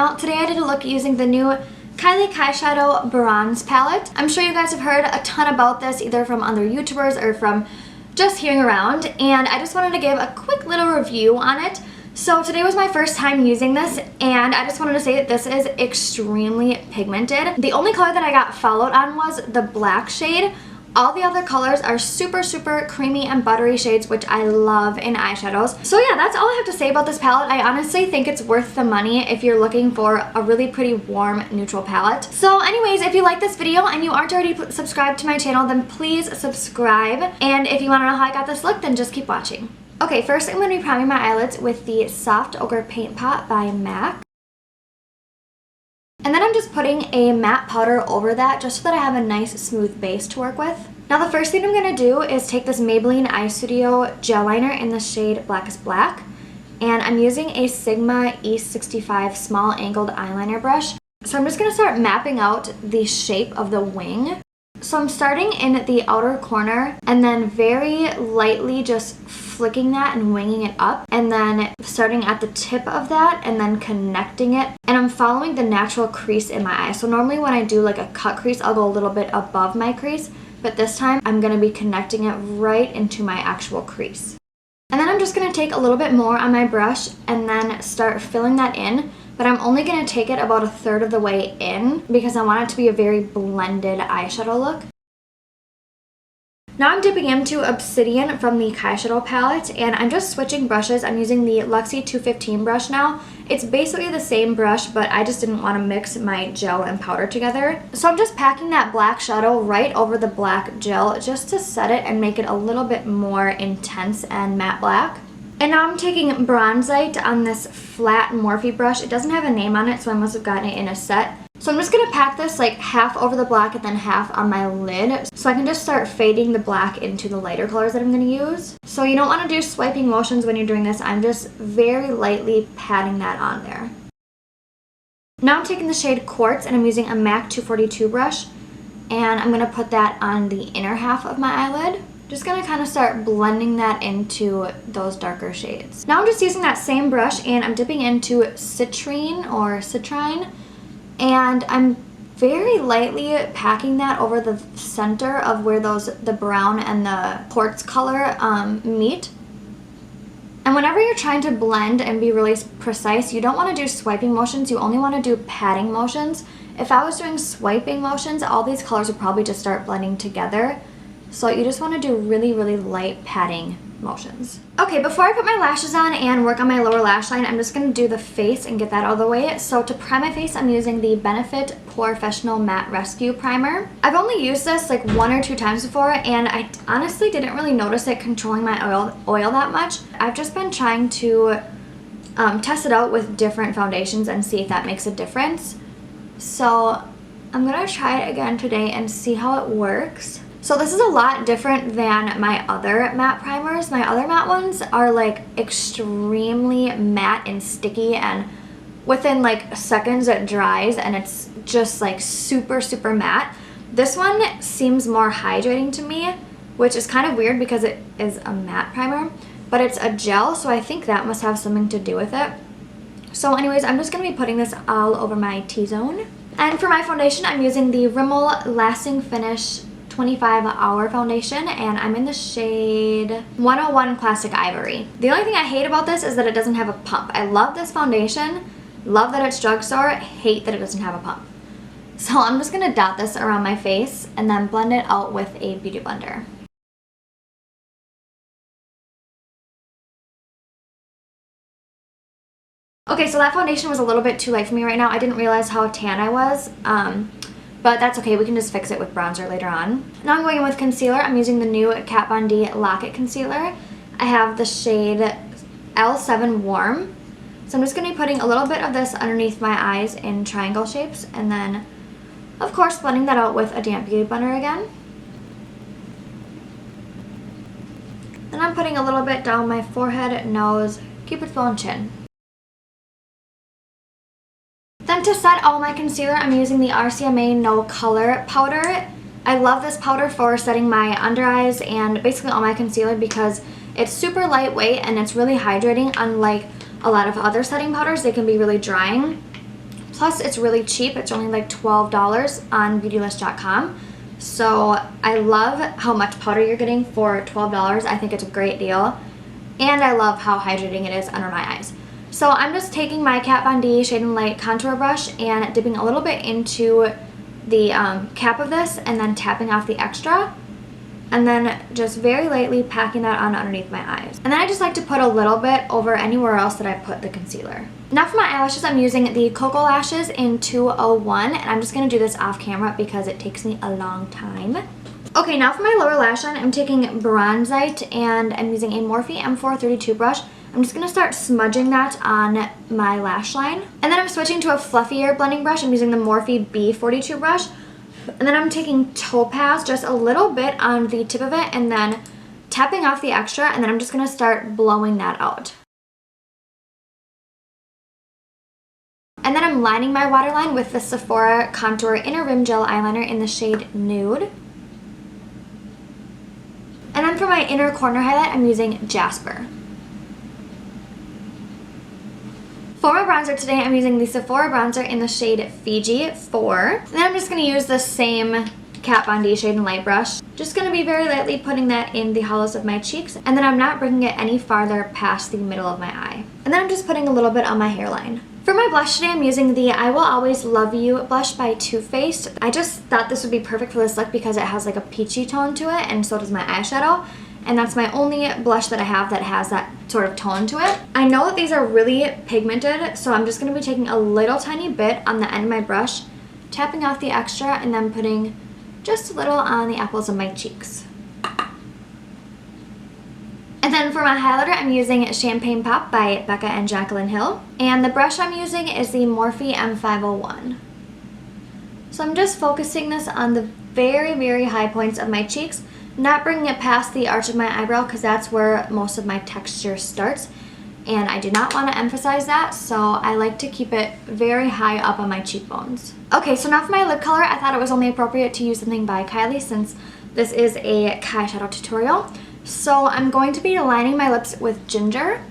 channel. Today I did a look using the new Kylie Kyshadow Bronze Palette. I'm sure you guys have heard a ton about this either from other YouTubers or from just hearing around, and I just wanted to give a quick little review on it. So today was my first time using this, and I just wanted to say that this is extremely pigmented. The only color that I got followed on was the black shade. All the other colors are super creamy and buttery shades, which I love in eyeshadows. So yeah, that's all I have to say about this palette. I honestly think it's worth the money if you're looking for a really pretty warm neutral palette. So anyways, if you like this video and you aren't already subscribed to my channel, then please subscribe. And if you want to know how I got this look, then just keep watching. Okay, first I'm going to be priming my eyelids with the Soft Ochre Paint Pot by MAC. And then I'm just putting a matte powder over that just so that I have a nice smooth base to work with. Now the first thing I'm going to do is take this Maybelline Eye Studio gel liner in the shade Blackest Black. And I'm using a Sigma E65 small angled eyeliner brush. So I'm just going to start mapping out the shape of the wing. So I'm starting in the outer corner and then very lightly just flicking that and winging it up, and then starting at the tip of that and then connecting it, and I'm following the natural crease in my eye. So normally when I do like a cut crease, I'll go a little bit above my crease, but this time I'm going to be connecting it right into my actual crease. And then I'm just going to take a little bit more on my brush and then start filling that in, but I'm only going to take it about 1/3 of the way in because I want it to be a very blended eyeshadow look. Now I'm dipping into Obsidian from the Kyshadow palette, and I'm just switching brushes. I'm using the Luxie 215 brush now. It's basically the same brush, but I just didn't want to mix my gel and powder together. So I'm just packing that black shadow right over the black gel just to set it and make it a little bit more intense and matte black. And now I'm taking Bronzite on this flat Morphe brush. It doesn't have a name on it, so I must have gotten it in a set. So I'm just going to pack this like half over the black and then half on my lid so I can just start fading the black into the lighter colors that I'm going to use. So you don't want to do swiping motions when you're doing this. I'm just very lightly patting that on there. Now I'm taking the shade Quartz and I'm using a MAC 242 brush, and I'm going to put that on the inner half of my eyelid. Just going to kind of start blending that into those darker shades. Now I'm just using that same brush and I'm dipping into Citrine or Citrine, and I'm very lightly packing that over the center of where the brown and the quartz color meet. And whenever you're trying to blend and be really precise, you don't want to do swiping motions, you only want to do patting motions. If I was doing swiping motions, all these colors would probably just start blending together. So you just want to do really light patting motions. Okay, before I put my lashes on and work on my lower lash line, I'm just going to do the face and get that out of the way. So to prime my face, I'm using the Benefit Professional Matte Rescue Primer. I've only used this like 1 or 2 times before, and I honestly didn't really notice it controlling my oil that much. I've just been trying to test it out with different foundations and see if that makes a difference. So I'm going to try it again today and see how it works. So this is a lot different than my other matte primers. My other matte ones are like extremely matte and sticky, and within like seconds it dries and it's just like super matte. This one seems more hydrating to me, which is kind of weird because it is a matte primer, but it's a gel, so I think that must have something to do with it. So anyways, I'm just going to be putting this all over my T-zone. And for my foundation, I'm using the Rimmel Lasting Finish 25-hour foundation, and I'm in the shade 101 Classic Ivory. The only thing I hate about this is that it doesn't have a pump. I love this foundation, love that it's drugstore, hate that it doesn't have a pump. So I'm just going to dot this around my face and then blend it out with a beauty blender. Okay, so that foundation was a little bit too light for me right now. I didn't realize how tan I was. But that's okay, we can just fix it with bronzer later on. Now I'm going in with concealer. I'm using the new Kat Von D Lock-It Concealer. I have the shade L7 Warm. So I'm just going to be putting a little bit of this underneath my eyes in triangle shapes, and then, of course, blending that out with a damp beauty blender again. Then I'm putting a little bit down my forehead, nose, cupid's bow, and chin. Then to set all my concealer, I'm using the RCMA No Color Powder. I love this powder for setting my under eyes and basically all my concealer because it's super lightweight and it's really hydrating, unlike a lot of other setting powders. They can be really drying. Plus, it's really cheap. It's only like $12 on beautylist.com. So I love how much powder you're getting for $12. I think it's a great deal. And I love how hydrating it is under my eyes. So I'm just taking my Kat Von D Shade and Light contour brush and dipping a little bit into the cap of this and then tapping off the extra. And then just very lightly packing that on underneath my eyes. And then I just like to put a little bit over anywhere else that I put the concealer. Now for my eyelashes, I'm using the KoKo Lashes in 201, and I'm just going to do this off camera because it takes me a long time. Okay, now for my lower lash line, I'm taking Bronzite and I'm using a Morphe M432 brush. I'm just going to start smudging that on my lash line. And then I'm switching to a fluffier blending brush. I'm using the Morphe B42 brush. And then I'm taking Topaz, just a little bit on the tip of it, and then tapping off the extra, and then I'm just going to start blowing that out. And then I'm lining my waterline with the Sephora Contour Inner Rim Gel Eyeliner in the shade Nude. And then for my inner corner highlight, I'm using Jasper. For my bronzer today, I'm using the Sephora bronzer in the shade Fiji 4. And then I'm just going to use the same Kat Von D Shade and Light brush. Just going to be very lightly putting that in the hollows of my cheeks. And then I'm not bringing it any farther past the middle of my eye. And then I'm just putting a little bit on my hairline. For my blush today, I'm using the I Will Always Love You blush by Too Faced. I just thought this would be perfect for this look because it has like a peachy tone to it, and so does my eyeshadow. And that's my only blush that I have that has that sort of tone to it. I know that these are really pigmented, so I'm just going to be taking a little tiny bit on the end of my brush, tapping off the extra, and then putting just a little on the apples of my cheeks. And then for my highlighter, I'm using Champagne Pop by BECCA and Jaclyn Hill. And the brush I'm using is the Morphe M501. So I'm just focusing this on the very, very high points of my cheeks, not bringing it past the arch of my eyebrow because that's where most of my texture starts. And I do not want to emphasize that, so I like to keep it very high up on my cheekbones. Okay, so now for my lip color, I thought it was only appropriate to use something by Kylie since this is a Kyshadow tutorial. So I'm going to be lining my lips with Ginger.